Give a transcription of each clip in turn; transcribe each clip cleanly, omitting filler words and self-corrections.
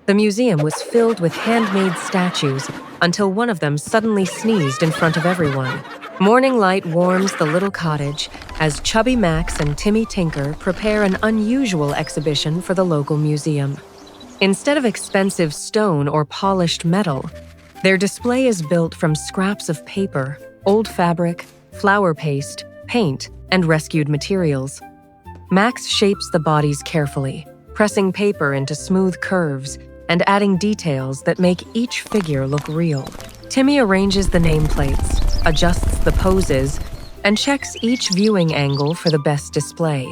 The museum was filled with handmade statues until one of them suddenly sneezed in front of everyone. Morning light warms the little cottage as Chubby Max and Timmy Tinker prepare an unusual exhibition for the local museum. Instead of expensive stone or polished metal, their display is built from scraps of paper, old fabric, flour paste, paint, and rescued materials. Max shapes the bodies carefully, pressing paper into smooth curves and adding details that make each figure look real. Timmy arranges the nameplates, adjusts the poses, and checks each viewing angle for the best display.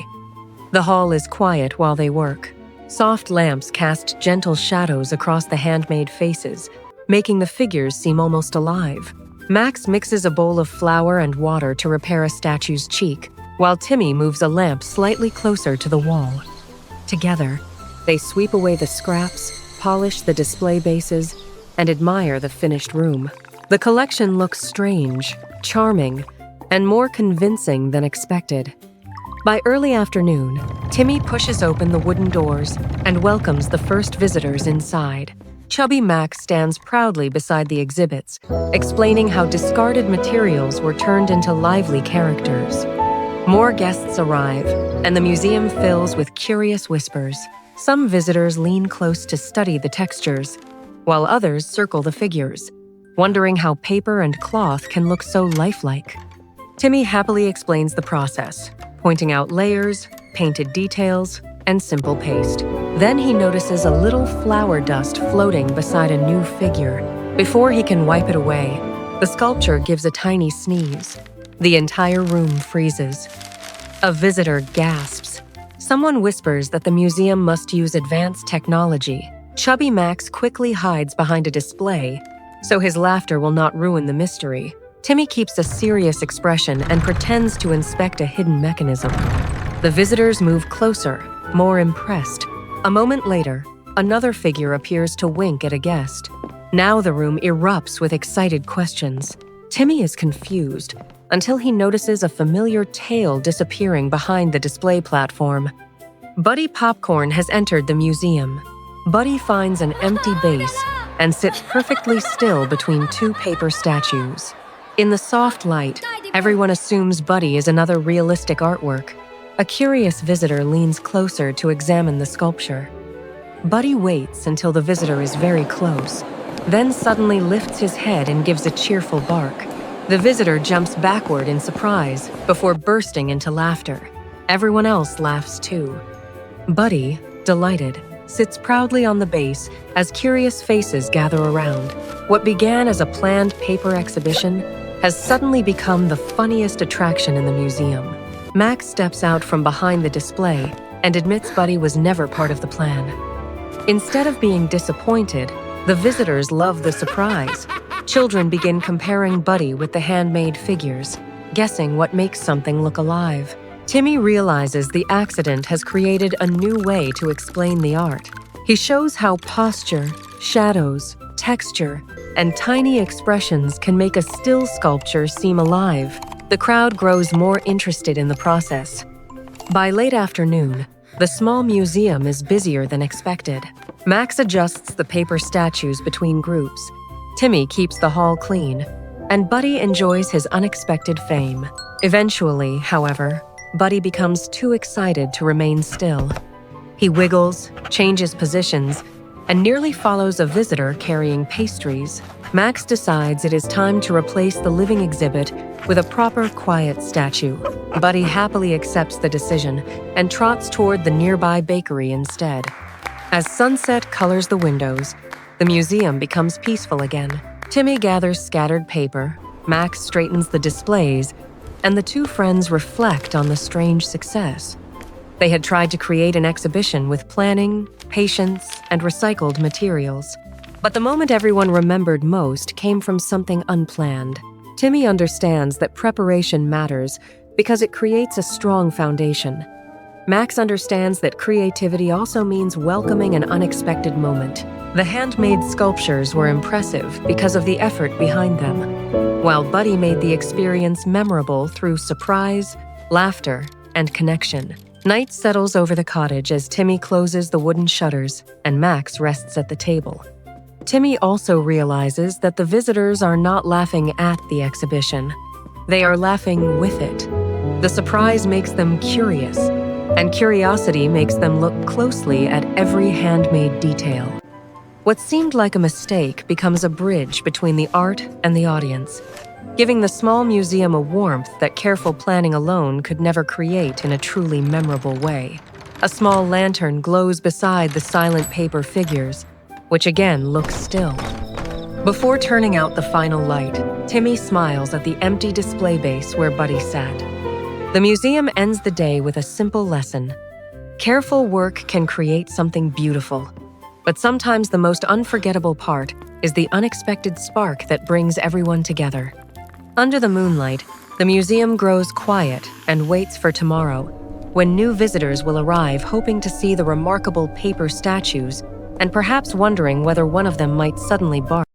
The hall is quiet while they work. Soft lamps cast gentle shadows across the handmade faces, making the figures seem almost alive. Max mixes a bowl of flour and water to repair a statue's cheek, while Timmy moves a lamp slightly closer to the wall. Together, they sweep away the scraps, polish the display bases, and admire the finished room. The collection looks strange, charming, and more convincing than expected. By early afternoon, Timmy pushes open the wooden doors and welcomes the first visitors inside. Chubby Max stands proudly beside the exhibits, explaining how discarded materials were turned into lively characters. More guests arrive, and the museum fills with curious whispers. Some visitors lean close to study the textures, while others circle the figures, wondering how paper and cloth can look so lifelike. Timmy happily explains the process, pointing out layers, painted details, and simple paste. Then he notices a little flour dust floating beside a new figure. Before he can wipe it away, the sculpture gives a tiny sneeze. The entire room freezes. A visitor gasps. Someone whispers that the museum must use advanced technology. Chubby Max quickly hides behind a display, so his laughter will not ruin the mystery. Timmy keeps a serious expression and pretends to inspect a hidden mechanism. The visitors move closer, more impressed. A moment later, another figure appears to wink at a guest. Now the room erupts with excited questions. Timmy is confused until he notices a familiar tail disappearing behind the display platform. Buddy Popcorn has entered the museum. Buddy finds an empty base and sits perfectly still between two paper statues. In the soft light, everyone assumes Buddy is another realistic artwork. A curious visitor leans closer to examine the sculpture. Buddy waits until the visitor is very close, then suddenly lifts his head and gives a cheerful bark. The visitor jumps backward in surprise before bursting into laughter. Everyone else laughs too. Buddy, delighted, sits proudly on the base as curious faces gather around. What began as a planned paper exhibition has suddenly become the funniest attraction in the museum. Max steps out from behind the display and admits Buddy was never part of the plan. Instead of being disappointed, the visitors love the surprise. Children begin comparing Buddy with the handmade figures, guessing what makes something look alive. Timmy realizes the accident has created a new way to explain the art. He shows how posture, shadows, texture, and tiny expressions can make a still sculpture seem alive. The crowd grows more interested in the process. By late afternoon, the small museum is busier than expected. Max adjusts the paper statues between groups. Timmy keeps the hall clean, and Buddy enjoys his unexpected fame. Eventually, however, Buddy becomes too excited to remain still. He wiggles, changes positions, and nearly follows a visitor carrying pastries. Max decides it is time to replace the living exhibit with a proper, quiet statue. Buddy happily accepts the decision and trots toward the nearby bakery instead. As sunset colors the windows, the museum becomes peaceful again. Timmy gathers scattered paper, Max straightens the displays, and the two friends reflect on the strange success. They had tried to create an exhibition with planning, patience, and recycled materials. But the moment everyone remembered most came from something unplanned. Timmy understands that preparation matters because it creates a strong foundation. Max understands that creativity also means welcoming an unexpected moment. The handmade sculptures were impressive because of the effort behind them, while Buddy made the experience memorable through surprise, laughter, and connection. Night settles over the cottage as Timmy closes the wooden shutters and Max rests at the table. Timmy also realizes that the visitors are not laughing at the exhibition. They are laughing with it. The surprise makes them curious, and curiosity makes them look closely at every handmade detail. What seemed like a mistake becomes a bridge between the art and the audience, giving the small museum a warmth that careful planning alone could never create in a truly memorable way. A small lantern glows beside the silent paper figures, which again looks still. Before turning out the final light, Timmy smiles at the empty display base where Buddy sat. The museum ends the day with a simple lesson. Careful work can create something beautiful, but sometimes the most unforgettable part is the unexpected spark that brings everyone together. Under the moonlight, the museum grows quiet and waits for tomorrow, when new visitors will arrive hoping to see the remarkable paper statues and perhaps wondering whether one of them might suddenly bark.